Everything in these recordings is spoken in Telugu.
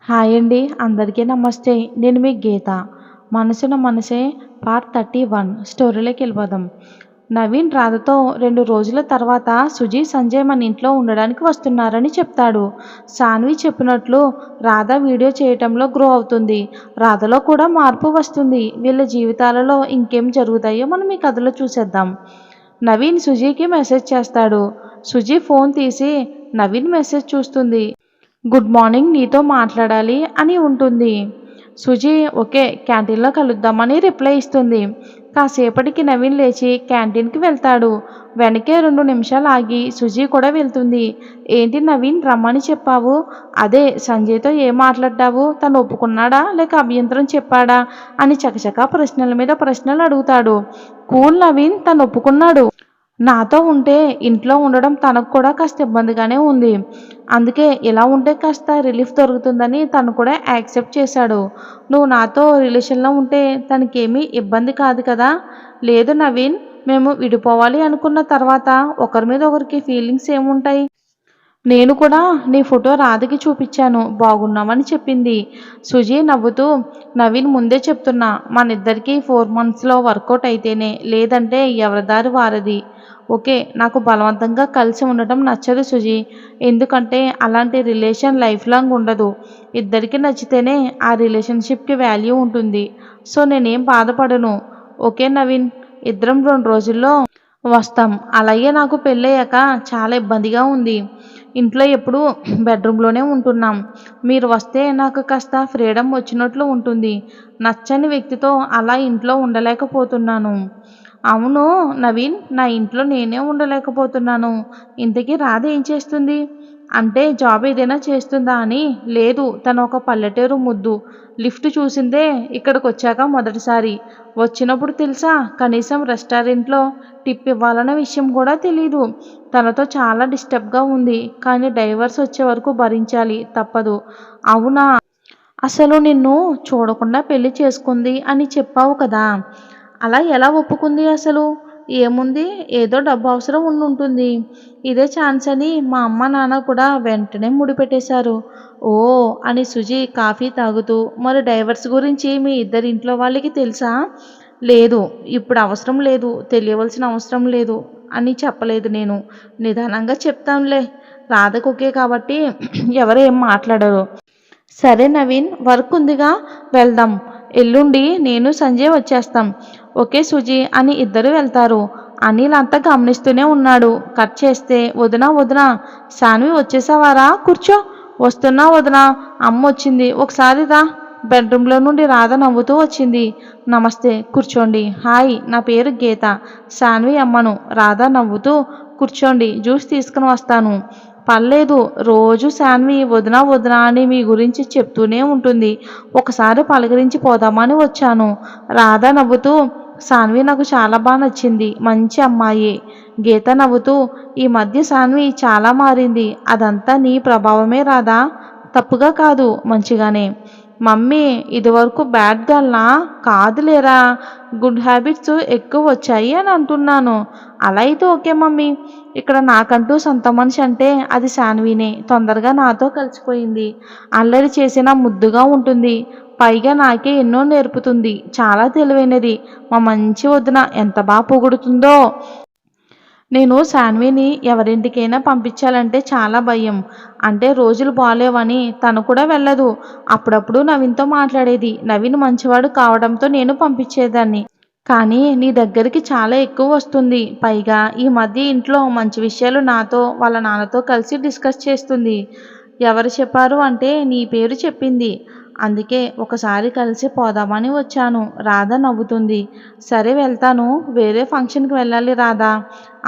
హాయ్ అండి. అందరికీ నమస్తే. నేను మీ గీత. మనసున మనసే పార్ట్ 31 స్టోరీలోకి వెళ్ళిపోదాం. నవీన్ రాధతో 2 రోజుల తర్వాత సుజీ, సంజయ్ మన ఇంట్లో ఉండడానికి వస్తున్నారని చెప్తాడు. సాన్వి చెప్పినట్లు రాధ వీడియో చేయటంలో గ్రో అవుతుంది. రాధలో కూడా మార్పు వస్తుంది. వీళ్ళ జీవితాలలో ఇంకేం జరుగుతాయో మనం ఈ కథలో చూసేద్దాం. నవీన్ సుజీకి మెసేజ్ చేస్తాడు. సుజీ ఫోన్ తీసి నవీన్ మెసేజ్ చూస్తుంది. గుడ్ మార్నింగ్, నీతో మాట్లాడాలి అని ఉంటుంది. సుజీ ఓకే, క్యాంటీన్లో కలుద్దామని రిప్లై ఇస్తుంది. కాసేపటికి నవీన్ లేచి క్యాంటీన్కి వెళ్తాడు. వెనకే 2 నిమిషాలు ఆగి సుజీ కూడా వెళ్తుంది. ఏంటి నవీన్, రమ్మని చెప్పావు? అదే సంజయ్తో ఏం మాట్లాడ్డావు? తను ఒప్పుకున్నాడా లేక అభ్యంతరం చెప్పాడా అని చకచకా ప్రశ్నల మీద ప్రశ్నలు అడుగుతాడు. కూల్ నవీన్, తను ఒప్పుకున్నాడు. నాతో ఉంటే ఇంట్లో ఉండడం తనకు కూడా కాస్త ఇబ్బందిగానే ఉంది. అందుకే ఇలా ఉంటే కాస్త రిలీఫ్ దొరుకుతుందని తను కూడా యాక్సెప్ట్ చేశాడు. నువ్వు నాతో రిలేషన్లో ఉంటే తనకేమీ ఇబ్బంది కాదు కదా? లేదు నవీన్, మేము విడిపోవాలి అనుకున్న తర్వాత ఒకరి మీద ఒకరికి ఫీలింగ్స్ ఏముంటాయి? నేను కూడా నీ ఫోటో రాధకి చూపించాను, బాగున్నామని చెప్పింది. సుజీ నవ్వుతూ, నవీన్ ముందే చెప్తున్నా, మన ఇద్దరికి 4 monthsలో వర్కౌట్ అయితేనే, లేదంటే ఎవరి దారి వారది. ఓకే, నాకు బలవంతంగా కలిసి ఉండటం నచ్చదు సుజీ. ఎందుకంటే అలాంటి రిలేషన్ లైఫ్ లాంగ్ ఉండదు. ఇద్దరికి నచ్చితేనే ఆ రిలేషన్షిప్కి వాల్యూ ఉంటుంది. సో నేనేం బాధపడను. ఓకే నవీన్, ఇద్దరం 2 రోజుల్లో వస్తాం. అలాగే నాకు పెళ్ళయ్యాక చాలా ఇబ్బందిగా ఉంది. ఇంట్లో ఎప్పుడు బెడ్రూమ్లోనే ఉంటున్నాం. మీరు వస్తే నాకు కాస్త ఫ్రీడమ్ వచ్చినట్లు ఉంటుంది. నచ్చని వ్యక్తితో అలా ఇంట్లో ఉండలేకపోతున్నాను. అవును నవీన్, నా ఇంట్లో నేనే ఉండలేకపోతున్నాను. ఇంతకీ రాధ ఏం చేస్తుంది? అంటే జాబ్ ఏదైనా చేస్తుందా అని. లేదు, తను ఒక పల్లెటూరు ముద్దు. లిఫ్ట్ చూసిందే ఇక్కడికి వచ్చాక మొదటిసారి. వచ్చినప్పుడు తెలుసా, కనీసం రెస్టారెంట్లో టిప్ ఇవ్వాలన్న విషయం కూడా తెలీదు. తనతో చాలా డిస్టర్బ్గా ఉంది. కానీ డైవర్స్ వచ్చే వరకు భరించాలి, తప్పదు. అవునా? అసలు నిన్ను చూడకుండా పెళ్లి చేసుకుంది అని చెప్పావు కదా? అలా ఎలా ఒప్పుకుంది అసలు? ఏముంది, ఏదో డబ్బు అవసరం ఉండుంటుంది. ఇదే ఛాన్స్ అని మా అమ్మ నాన్న కూడా వెంటనే ముడిపెట్టేశారు. ఓ అని సుజీ కాఫీ తాగుతూ, మరి డైవర్స్ గురించి మీ ఇద్దరి ఇంట్లో వాళ్ళకి తెలుసా? లేదు, ఇప్పుడు అవసరం లేదు, తెలియవలసిన అవసరం లేదు అని చెప్పలేదు నేను. నిదానంగా చెప్తాంలే. రాధకు ఓకే కాబట్టి ఎవరు ఏం మాట్లాడరు. సరే నవీన్, వర్క్ ఉందిగా, వెళ్దాం. ఎల్లుండి నేను సంజయ్ వచ్చేస్తాం. ఓకే సుజీ అని ఇద్దరు వెళ్తారు. అనిల్ అంతా గమనిస్తూనే ఉన్నాడు. కట్ చేస్తే, వదినా వదినా, సాన్వి వచ్చేసావారా? కూర్చో. వస్తున్నా వదినా, అమ్మ వచ్చింది, ఒకసారి రా. బెడ్రూమ్లో నుండి రాధ నవ్వుతూ వచ్చింది. నమస్తే, కూర్చోండి. హాయ్, నా పేరు గీత, సాన్వి అమ్మను. రాధ నవ్వుతూ, కూర్చోండి, జ్యూస్ తీసుకుని వస్తాను. పర్లేదు, రోజు శాన్వి వదినా వదినా అని మీ గురించి చెప్తూనే ఉంటుంది. ఒకసారి పలకరించి పోదామని వచ్చాను. రాధ నవ్వుతూ, సాన్వి నాకు చాలా బాగా నచ్చింది, మంచి అమ్మాయి. గీత నవ్వుతూ, ఈ మధ్య సాన్వి చాలా మారింది. అదంతా నీ ప్రభావమే రాధా. తప్పుగా కాదు, మంచిగానే. మమ్మీ, ఇదివరకు బ్యాడ్ గర్ల్నా? కాదులేరా, గుడ్ హ్యాబిట్స్ ఎక్కువ వచ్చాయి అని అంటున్నాను. అలా అయితే ఓకే మమ్మీ. ఇక్కడ నాకంటూ సొంత మనిషి అంటే అది శాన్వినే. తొందరగా నాతో కలిసిపోయింది. అల్లరి చేసినా ముద్దుగా ఉంటుంది. పైగా నాకే ఎన్నో నేర్పుతుంది. చాలా తెలివైనది. మా మంచి వదిన ఎంత బాగా పొగుడుతుందో. నేను శాన్విని ఎవరింటికైనా పంపించాలంటే చాలా భయం. అంటే రోజులు బాలేవని తను కూడా వెళ్ళదు. అప్పుడప్పుడు నవీన్తో మాట్లాడేది. నవీన్ మంచివాడు కావడంతో నేను పంపించేదాన్ని. కానీ నీ దగ్గరికి చాలా ఎక్కువ వస్తుంది. పైగా ఈ మధ్య ఇంట్లో మంచి విషయాలు నాతో, వాళ్ళ నాన్నతో కలిసి డిస్కస్ చేస్తుంది. ఎవరు చెప్పారు అంటే నీ పేరు చెప్పింది. అందుకే ఒకసారి కలిసి పోదామని వచ్చాను. రాధ నవ్వుతుంది. సరే వెళ్తాను. వేరే ఫంక్షన్కి వెళ్ళాలి రాధా.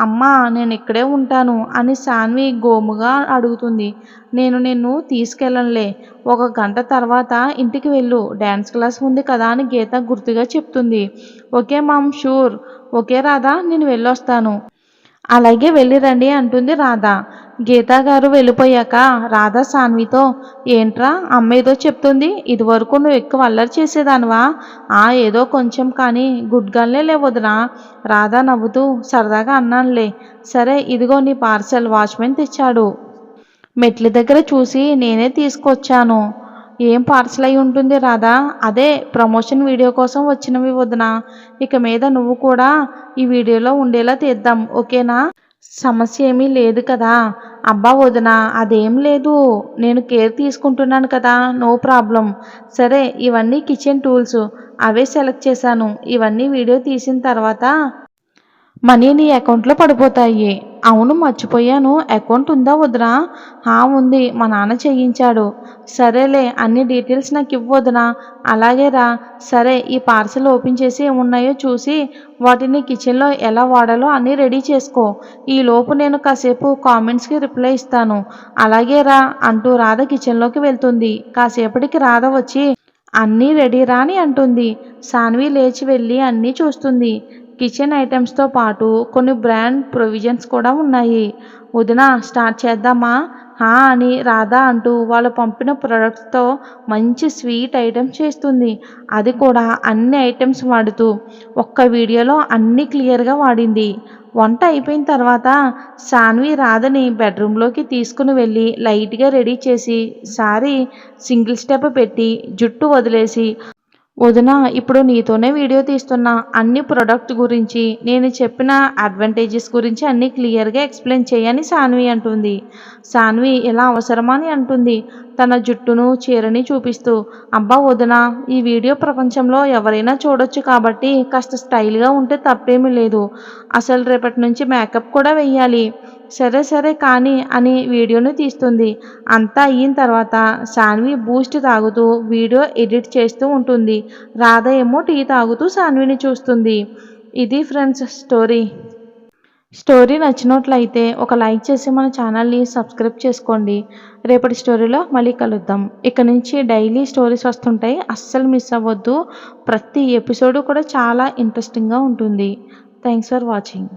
అమ్మా, నేను ఇక్కడే ఉంటాను అని సాన్వి గోముగా అడుగుతుంది. నేను నిన్ను తీసుకెళ్ళనులే. 1 గంట తర్వాత ఇంటికి వెళ్ళు. డ్యాన్స్ క్లాస్ ఉంది కదా అని గీత గుర్తుగా చెప్తుంది. Okay mom, sure. Okay Radha, నేను వెళ్ళొస్తాను. అలాగే వెళ్ళిరండి అంటుంది రాధ. గీతా గారు వెళ్ళిపోయాక రాధ సాన్వితో, ఏంట్రా అమ్మ ఏదో చెప్తుంది, ఇదివరకు నువ్వు ఎక్కువ అల్లరి చేసేదానివా? ఏదో కొంచెం, కానీ గుడ్ గర్ల్నే లేవదునా. రాధ నవ్వుతూ, సరదాగా అన్నానులే. సరే ఇదిగో నీ పార్సల్, వాచ్మెన్ తెచ్చాడు. మెట్ల దగ్గర చూసి నేనే తీసుకొచ్చాను. ఏం పార్సల్ అయి ఉంటుంది రాధా? అదే ప్రమోషన్ వీడియో కోసం వచ్చినవి వదినా. ఇక మీద నువ్వు కూడా ఈ వీడియోలో ఉండేలా తీద్దాం, ఓకేనా? సమస్య ఏమీ లేదు కదా? అబ్బా వదినా, అదేం లేదు. నేను కేర్ తీసుకుంటున్నాను కదా, నో ప్రాబ్లం. సరే, ఇవన్నీ కిచెన్ టూల్స్. అవే సెలెక్ట్ చేశాను. ఇవన్నీ వీడియో తీసిన తర్వాత మనీ నీ అకౌంట్లో పడిపోతాయి. అవును, మర్చిపోయాను. అకౌంట్ ఉందా వదినా? ఉంది. మా నాన్న చేయించాడు. సరేలే, అన్ని డీటెయిల్స్ నాకు ఇవ్వు వదినా. అలాగే రా. సరే, ఈ పార్సల్ ఓపెన్ చేసి ఏమున్నాయో చూసి వాటిని కిచెన్లో ఎలా వాడాలో అన్నీ రెడీ చేసుకో. ఈలోపు నేను కాసేపు కామెంట్స్కి రిప్లై ఇస్తాను. అలాగే రా అంటూ రాధ కిచెన్లోకి వెళ్తుంది. కాసేపటికి రాధ వచ్చి అన్నీ రెడీ రా అని అంటుంది. సాన్వి లేచి వెళ్ళి అన్నీ చూస్తుంది. కిచెన్ ఐటమ్స్తో పాటు కొన్ని బ్రాండ్ ప్రొవిజన్స్ కూడా ఉన్నాయి. వదినా, స్టార్ట్ చేద్దామా? అని రాధా అంటూ వాళ్ళు పంపిన ప్రొడక్ట్స్తో మంచి స్వీట్ ఐటమ్స్ చేస్తుంది. అది కూడా అన్ని ఐటమ్స్ వాడుతూ ఒక్క వీడియోలో అన్నీ క్లియర్గా వాడింది. వంట అయిపోయిన తర్వాత సాన్వి రాధని బెడ్రూమ్లోకి తీసుకుని వెళ్ళి లైట్గా రెడీ చేసి సారీ సింగిల్ స్టెప్ పెట్టి జుట్టు వదిలేసి, వదినా, ఇప్పుడు నీతోనే వీడియో తీస్తున్నా. అన్ని ప్రొడక్ట్ గురించి నేను చెప్పిన అడ్వాంటేజెస్ గురించి అన్నీ క్లియర్గా ఎక్స్ప్లెయిన్ చేయని సాన్వి అంటుంది. సాన్వి ఇలా అవసరమా అని అంటుంది, తన జుట్టును చీరని చూపిస్తూ. అబ్బా వదినా, ఈ వీడియో ప్రపంచంలో ఎవరైనా చూడొచ్చు కాబట్టి కాస్త స్టైల్గా ఉంటే తప్పేమీ లేదు. అసలు రేపటి నుంచి మేకప్ కూడా వెయ్యాలి. సరే సరే కానీ అని వీడియోను తీస్తుంది. అంతా అయిన తర్వాత సాన్వి బూస్ట్ తాగుతూ వీడియో ఎడిట్ చేస్తూ ఉంటుంది. రాధ ఏమో టీ తాగుతూ సాన్విని చూస్తుంది. ఇది ఫ్రెండ్స్ స్టోరీ. స్టోరీ నచ్చినట్లయితే ఒక లైక్ చేసి మన ఛానల్ని సబ్స్క్రైబ్ చేసుకోండి. రేపటి స్టోరీలో మళ్ళీ కలుద్దాం. ఇక నుంచి డైలీ స్టోరీస్ వస్తుంటాయి, అస్సలు మిస్ అవ్వద్దు. ప్రతి ఎపిసోడు కూడా చాలా ఇంట్రెస్టింగ్గా ఉంటుంది. Thanks for watching.